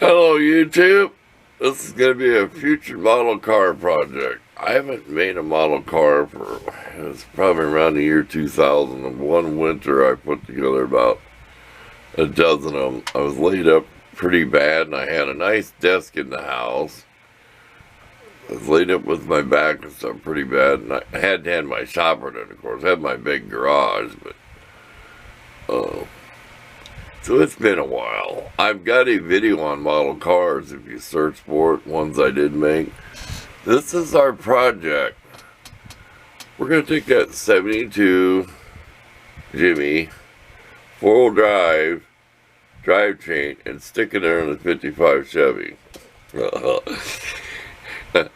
Hello YouTube, this is going to be a future model car project. I haven't made a model car for, it's probably around the year 2000. And one winter I put together about a dozen of them. I was laid up pretty bad and I had a nice desk in the house. I was laid up with my back and stuff pretty bad, and I had to have my shopper in, of course. I had my big garage, but so it's been a while. I've got a video on model cars if you search for it, ones I did make. This is our project. We're going to take that 72 Jimmy, four-wheel drivetrain, and stick it there in the 55 Chevy. I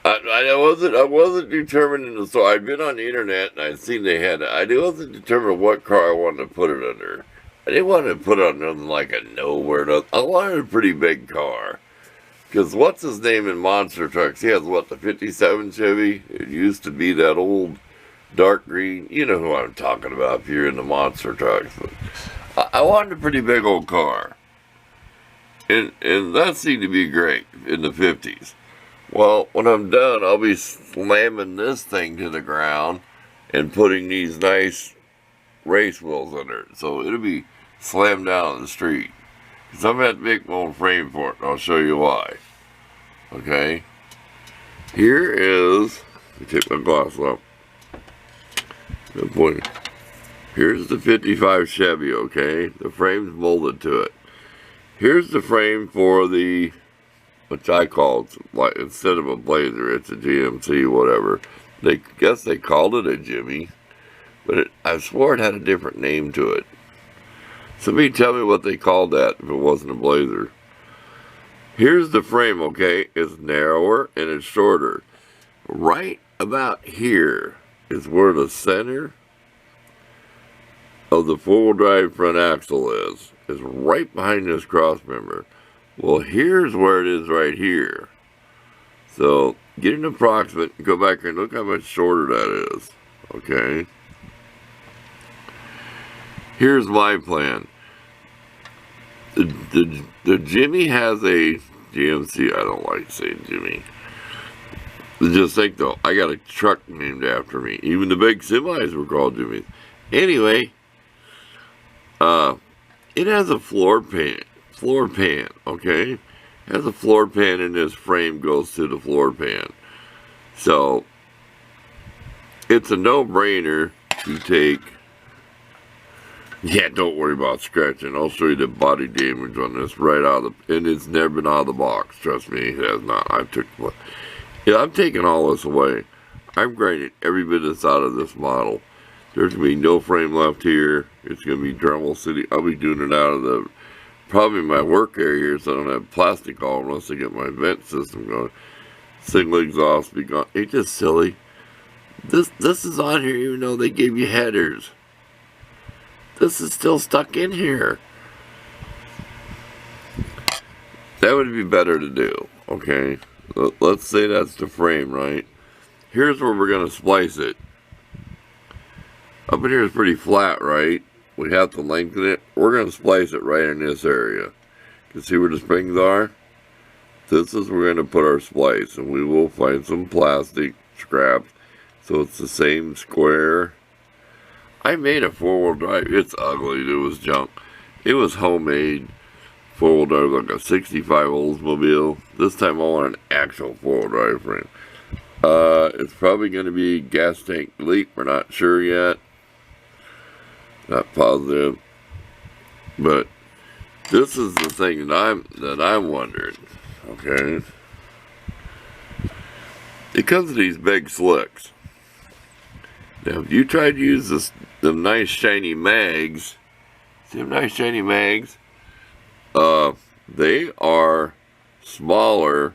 wasn't determined, so I'd been on the internet and I'd seen they had it. I wasn't determined what car I wanted to put it under. I didn't want to put it on nothing like a nowhere. I wanted a pretty big car. Because what's his name in monster trucks? He has, what, the 57 Chevy? It used to be that old dark green. You know who I'm talking about if you're in the monster trucks. But I wanted a pretty big old car. And that seemed to be great in the 50s. Well, when I'm done, I'll be slamming this thing to the ground and putting these nice race wheels under it. So it'll be slammed down the street. Because I'm going to have to make my own frame for it, and I'll show you why. Okay? Here is, let me take my glass off. Good point. Here's the 55 Chevy, okay? The frame's molded to it. Here's the frame for the, which I call, like, instead of a Blazer, it's a GMC, whatever. They guess they called it a Jimmy, but I swore it had a different name to it. Somebody tell me what they called that if it wasn't a Blazer. Here's the frame, okay? It's narrower and it's shorter. Right about here is where the center of the four-wheel drive front axle is. It's right behind this cross member. Well, here's where it is right here. So, get an approximate, go back here and look how much shorter that is. Okay? Here's my plan. The Jimmy has a GMC. I don't like saying Jimmy. Just think though, I got a truck named after me. Even the big semis were called Jimmys. Anyway, it has a floor pan, okay? It has a floor pan and this frame goes to the floor pan. So, it's a no-brainer to take. Yeah, don't worry about scratching. I'll show you the body damage on this right out of the, and it's never been out of the box. Trust me, it has not. I'm taking all this away. I'm grinding every bit that's out of this model. There's going to be no frame left here. It's going to be Dremel City. I'll be doing it out of the, probably my work area here, so I don't have plastic all unless I get my vent system going. Single exhaust be gone. Ain't this silly? This is on here even though they gave you headers. This is still stuck in here. That would be better to do, okay? Let's say that's the frame, right? Here's where we're going to splice it. Up in here is pretty flat, right? We have to lengthen it. We're going to splice it right in this area. You can see where the springs are? This is where we're going to put our splice, and we will find some plastic scraps. So it's the same square. I made a four-wheel drive. It's ugly. It was junk. It was homemade four-wheel drive, like a 65 Oldsmobile. This time I want an actual four-wheel drive frame. It's probably going to be gas tank leak. We're not sure yet. Not positive. But this is the thing that I'm wondering. Okay. It comes with these big slicks. Now, if you try to use them nice shiny mags, see them nice shiny mags? They are smaller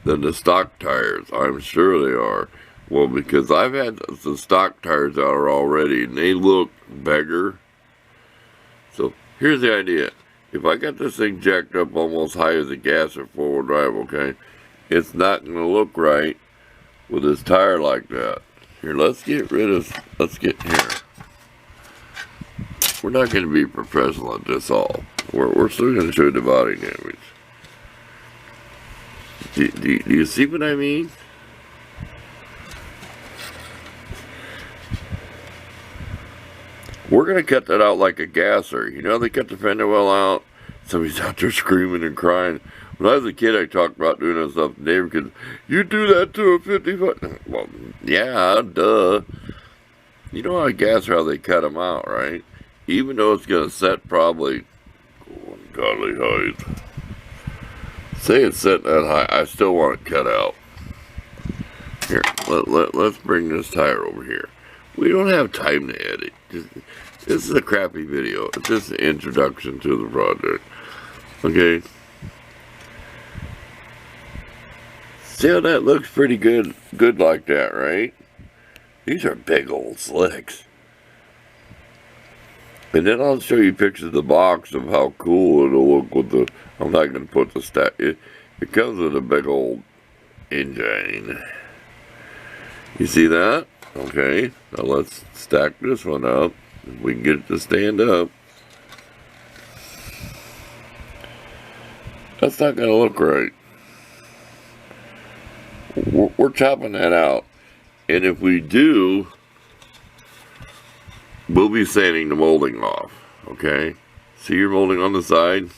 than the stock tires. I'm sure they are. Well, because I've had the stock tires out already, and they look bigger. So, here's the idea. If I got this thing jacked up almost high as a gas or four-wheel drive, okay, it's not going to look right with this tire like that. Here, let's get here. We're not going to be professional at this all. We're still going to show you the body damage. Do you see what I mean? We're going to cut that out like a gasser. You know, they cut the fender well out. Somebody's out there screaming and crying. When I was a kid, I talked about doing that stuff to neighbor kids. You do that to a 50-foot. Well, yeah, duh. You know how a gasser, how they cut them out, right? Even though it's going to set probably ungodly height. Say it's set that high, I still want it cut out. Here, let's bring this tire over here. We don't have time to edit. This is a crappy video. It's just an introduction to the project. Okay. See how that looks pretty good like that, right? These are big old slicks. And then I'll show you pictures of the box of how cool it'll look with the, I'm not going to put the stack, it comes with a big old engine. You see that? Okay, now let's stack this one up. If we can get it to stand up. That's not going to look right. We're chopping that out. And if we do, we'll be sanding the molding off. Okay? See your molding on the side?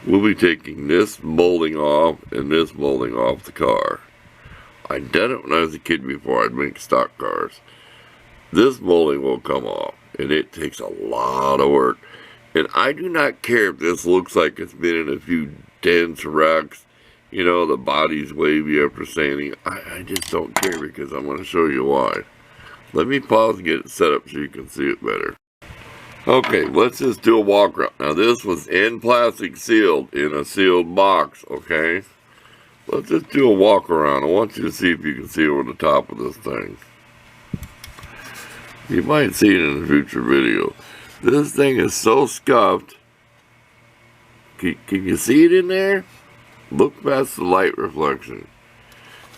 We'll be taking this molding off and this molding off the car. I did it when I was a kid before I'd make stock cars. This molding will come off, and it takes a lot of work. And I do not care if this looks like it's been in a few dense wrecks. You know, the body's wavy after sanding. I just don't care because I'm going to show you why. Let me pause and get it set up so you can see it better. Okay, let's just do a walk around. Now this was in plastic sealed, in a sealed box, okay? Let's just do a walk around. I want you to see if you can see over the top of this thing. You might see it in a future video. This thing is so scuffed. Can you see it in there? Look past the light reflection.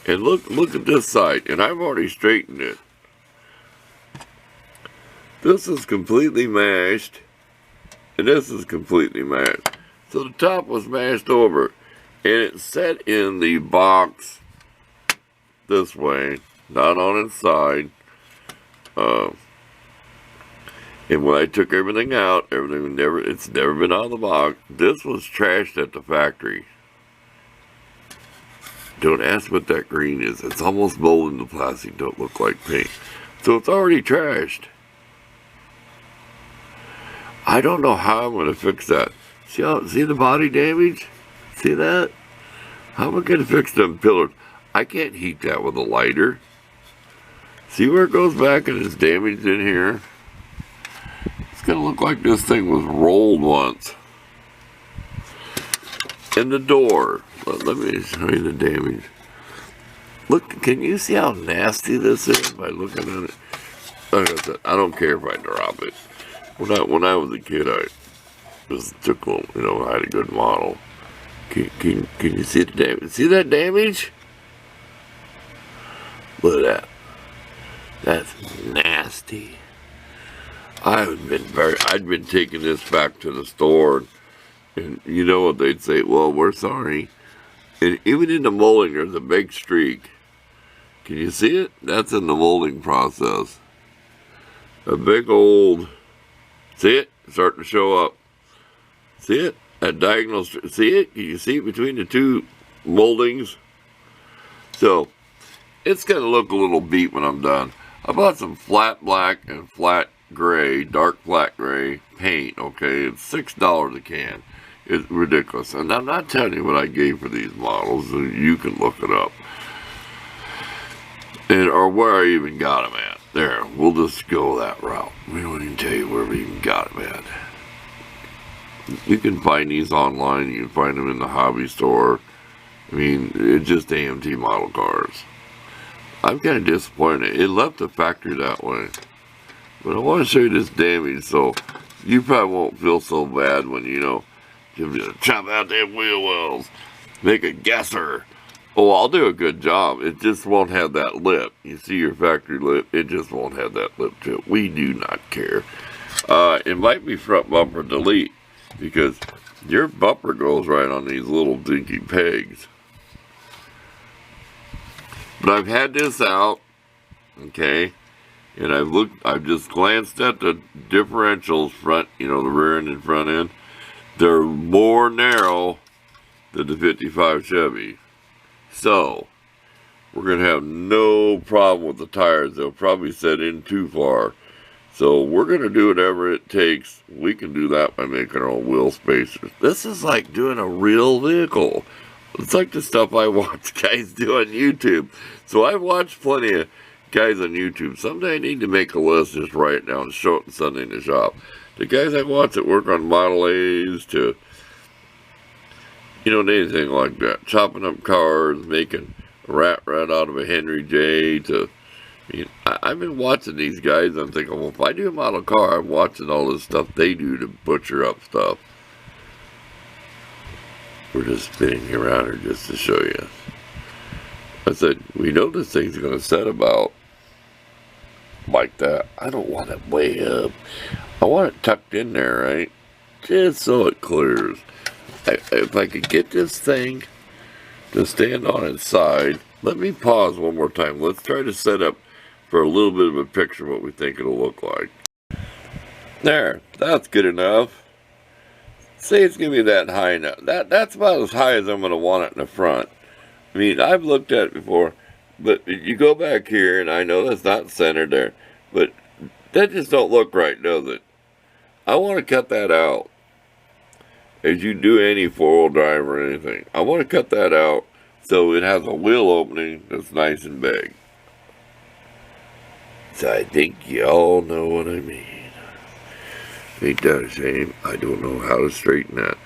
And look at this side. And I've already straightened it. This is completely mashed. And this is completely mashed. So the top was mashed over. And it's set in the box this way, not on its side. And when I took everything out, it's never been out of the box. This was trashed at the factory. Don't ask what that green is. It's almost molded into plastic. Don't look like paint. So it's already trashed. I don't know how I'm going to fix that. See the body damage? See that? How am I going to fix them pillars? I can't heat that with a lighter. See where it goes back and it's damaged in here? It's going to look like this thing was rolled once. And the door. Let me show you the damage. Look, can you see how nasty this is by looking at it? Like I said, I don't care if I drop it. When I was a kid, I just took one, you know, I had a good model. Can you see the damage? See that damage? Look at that. That's nasty. I'd been taking this back to the store, and you know what they'd say? Well, we're sorry. And even in the molding, there's a big streak. Can you see it? That's in the molding process. A big old. See it? It's starting to show up. See it? That diagonal, see it? Can you see it between the two moldings? So, it's going to look a little beat when I'm done. I bought some flat black and flat gray, dark flat gray paint, okay? It's $6 a can. It's ridiculous. And I'm not telling you what I gave for these models. So you can look it up. Or where I even got them at. There, we'll just go that route. We don't even tell you where we even got them at. You can find these online. You can find them in the hobby store. I mean, it's just AMT model cars. I'm kind of disappointed. It left the factory that way. But I want to show you this damage so you probably won't feel so bad when, you know, you chop out them wheel wells. Make a gasser. Oh, I'll do a good job. It just won't have that lip. You see your factory lip? It just won't have that lip to it. We do not care. It might be front bumper delete because Your bumper goes right on these little dinky pegs. But I've had this out, okay, and I've just glanced at the differentials, front, the rear end and front end. They're more narrow than the 55 Chevy. So, we're going to have no problem with the tires. They'll probably set in too far. So, we're going to do whatever it takes. We can do that by making our own wheel spacers. This is like doing a real vehicle. It's like the stuff I watch guys do on YouTube. So, I've watched plenty of guys on YouTube. Someday I need to make a list, just write it down, and show it Sunday in the shop. The guys I watch that work on Model A's to, anything like that. Chopping up cars, making a rat out of a Henry J to, I've been watching these guys. I'm thinking, well, if I do a model car, I'm watching all this stuff they do to butcher up stuff. We're just spinning around here just to show you. I said, we know this thing's going to set about like that. I don't want it way up. I want it tucked in there, right? Just so it clears. If I could get this thing to stand on its side, let me pause one more time. Let's try to set up for a little bit of a picture of what we think it'll look like. There, that's good enough. Say it's going to be that high now. That's about as high as I'm going to want it in the front. I mean, I've looked at it before, but you go back here, and I know that's not centered there, but that just don't look right, does it? I want to cut that out. As you do any four-wheel drive or anything, I want to cut that out so it has a wheel opening that's nice and big. So I think you all know what I mean. Ain't that a shame? I don't know how to straighten that.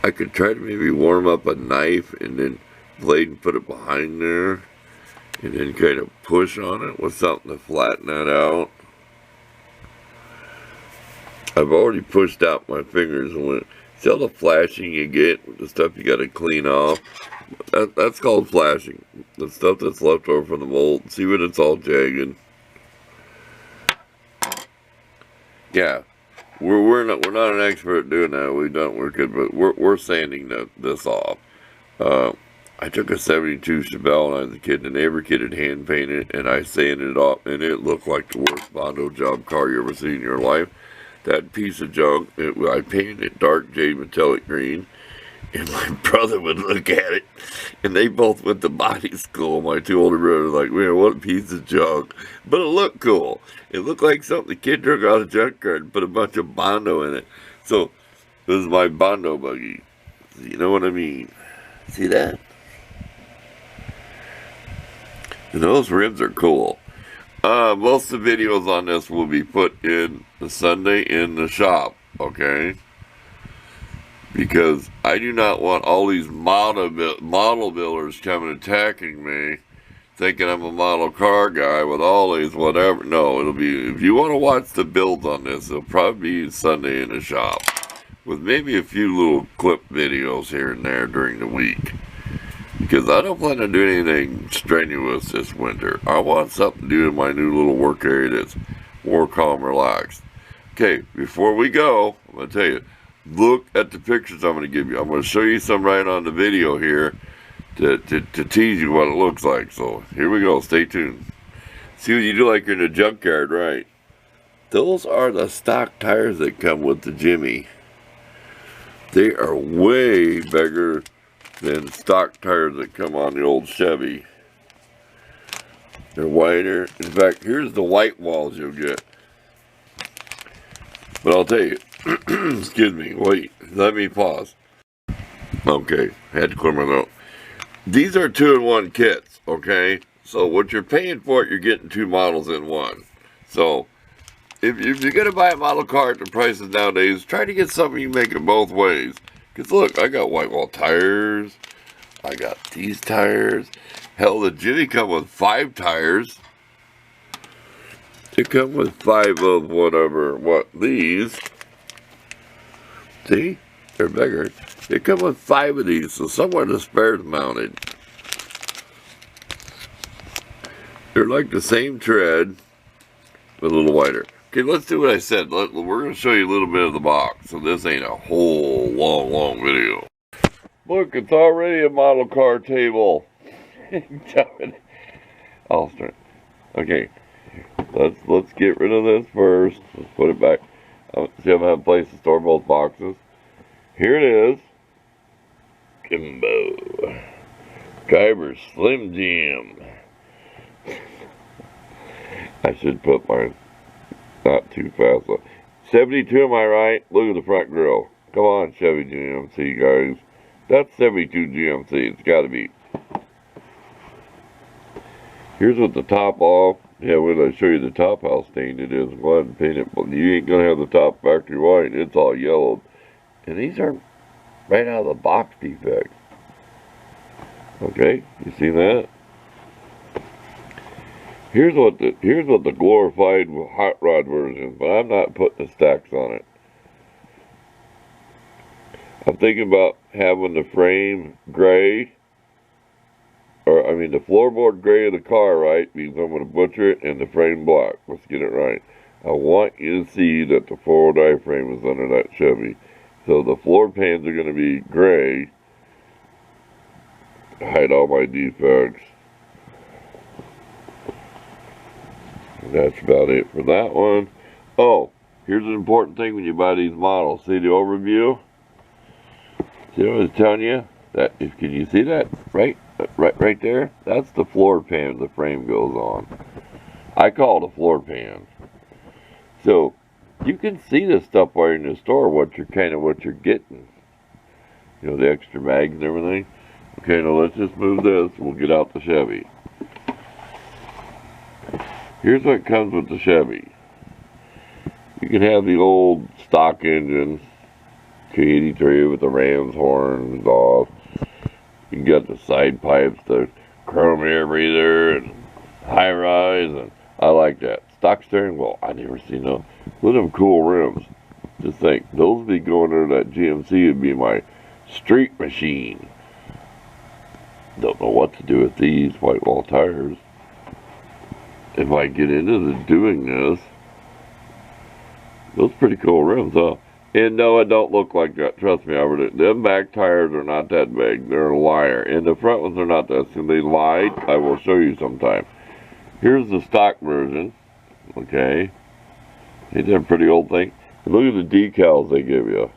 I could try to maybe warm up a knife and then blade and put it behind there and then kind of push on it with something to flatten that out. I've already pushed out my fingers and went, see all the flashing you get with the stuff you got to clean off? That's called flashing. The stuff that's left over from the mold. See when it's all jagged? Yeah, we're not an expert at doing that. We don't work it, but we're sanding this off. I took a 72 Chevelle when I was a kid. The neighbor kid had hand painted, and I sanded it off, and it looked like the worst Bondo job car you ever seen in your life. That piece of junk, I painted it dark jade metallic green, and my brother would look at it, and they both went to body school. My two older brothers were like, man, what a piece of junk. But it looked cool. It looked like something the kid took out of a junkyard and put a bunch of Bondo in it. So, this is my Bondo buggy. You know what I mean? See that? And those rims are cool. Most of the videos on this will be put in the Sunday in the shop, okay? Because I do not want all these model builders coming attacking me, thinking I'm a model car guy with all these whatever. No, it'll be, if you want to watch the builds on this, it'll probably be Sunday in the shop, with maybe a few little clip videos here and there during the week. Because I don't plan on doing anything strenuous this winter. I want something to do in my new little work area that's more calm, relaxed. Okay, before we go, I'm going to tell you, look at the pictures I'm going to give you. I'm going to show you some right on the video here to tease you what it looks like. So, here we go. Stay tuned. See what you do like you're in a junkyard, right? Those are the stock tires that come with the Jimmy. They are way bigger than stock tires that come on the old Chevy. They're wider. In fact, here's the white walls you'll get. But I'll tell you, excuse me, wait, let me pause. Okay, had to clear my throat. These are 2-in-1 kits, okay? So what you're paying for it, you're getting 2 models in one. So if you're going to buy a model car at the prices nowadays, try to get something you can make it both ways. Because look, I got white wall tires. I got these tires. Hell, the Jimmy come with 5 tires. They come with 5 of whatever, these. See? They're bigger. They come with 5 of these, so somewhere the spare's mounted. They're like the same tread, but a little wider. Okay, let's do what I said. We're going to show you a little bit of the box. So this ain't a whole long video. Look, it's already a model car table. I'll start. Okay, let's get rid of this first. Let's put it back. See if I have a place to store both boxes. Here it is. Kimbo. Driver Slim Jim. I should put mine not too fast. 72, am I right? Look at the front grill. Come on, Chevy GMC, guys. That's 72 GMC. It's got to be. Here's what the top off. Yeah, when I show you the top, how stained it is. Go ahead and paint it. But you ain't going to have the top factory white. It's all yellowed. And these are right out of the box defects. Okay, you see that? Here's what the glorified hot rod version is, but I'm not putting the stacks on it. I'm thinking about having the frame gray, or I mean the floorboard gray of the car, right? Because I'm going to butcher it, and the frame black. Let's get it right. I want you to see that the four-wheel drive frame is under that Chevy. So the floor pans are going to be gray. Hide all my defects. And that's about it for that one. Oh, here's an important thing when you buy these models. See the overview? See what I was telling you? That can you see that? Right there? That's the floor pan the frame goes on. I call it a floor pan. So you can see this stuff while you're in the store, what you're getting. You know, the extra mags and everything. Okay, now let's just move this. We'll get out the Chevy. Here's what comes with the Chevy. You can have the old stock engine, T83 with the ram's horns off. You can get the side pipes, the chrome air breather, and high rise, and I like that. Stock steering wheel, I never seen those. Look at them cool rims. Just think, those would be going under that GMC, would be my street machine. Don't know what to do with these white wall tires. If I get into doing this, those pretty cool rims, huh? And no, it don't look like that. Trust me, them back tires are not that big. They're a liar. And the front ones are not that. So they lied. I will show you sometime. Here's the stock version. Okay. Ain't that a pretty old thing? And look at the decals they give you.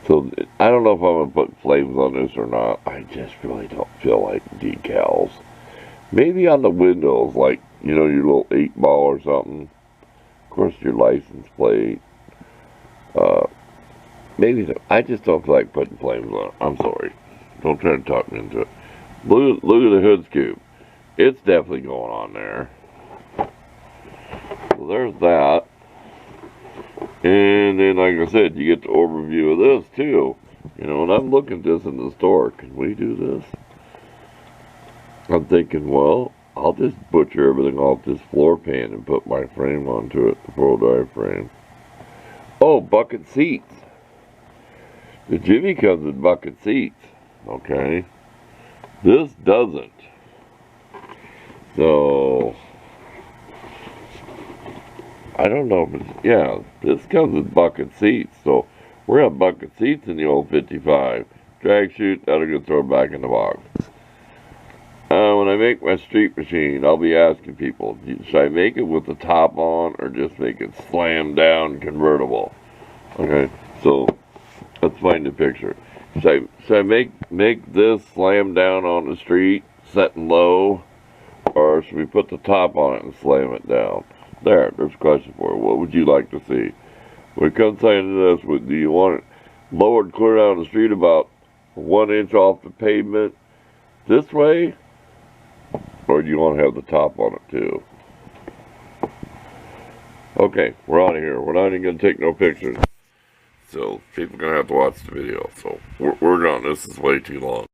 So, I don't know if I'm going to put flames on this or not. I just really don't feel like decals. Maybe on the windows, like, you know, your little 8-ball or something. Of course, your license plate. Maybe, I just don't feel like putting flames on it. I'm sorry. Don't try to talk me into it. Look at the hood scoop. It's definitely going on there. So there's that. And then, like I said, you get the overview of this, too. You know, and I'm looking at this in the store. Can we do this? I'm thinking, well, I'll just butcher everything off this floor pan and put my frame onto it, the four-wheel drive frame. Oh, bucket seats. The Jimmy comes with bucket seats. Okay. This doesn't. So, I don't know if it's, yeah, this comes with bucket seats. So, we're going to have bucket seats in the old 55. Drag chute, that'll get thrown back in the box. When I make my street machine, I'll be asking people, should I make it with the top on or just make it slam down convertible? Okay, so let's find the picture. Should I make this slam down on the street, setting low, or should we put the top on it and slam it down? There's a question for you. What would you like to see? When it comes down to this, do you want it lowered clear down the street about 1 inch off the pavement this way? Or do you want to have the top on it too? Okay, we're out of here. We're not even going to take no pictures. So, people are going to have to watch the video. So, we're gone. This is way too long.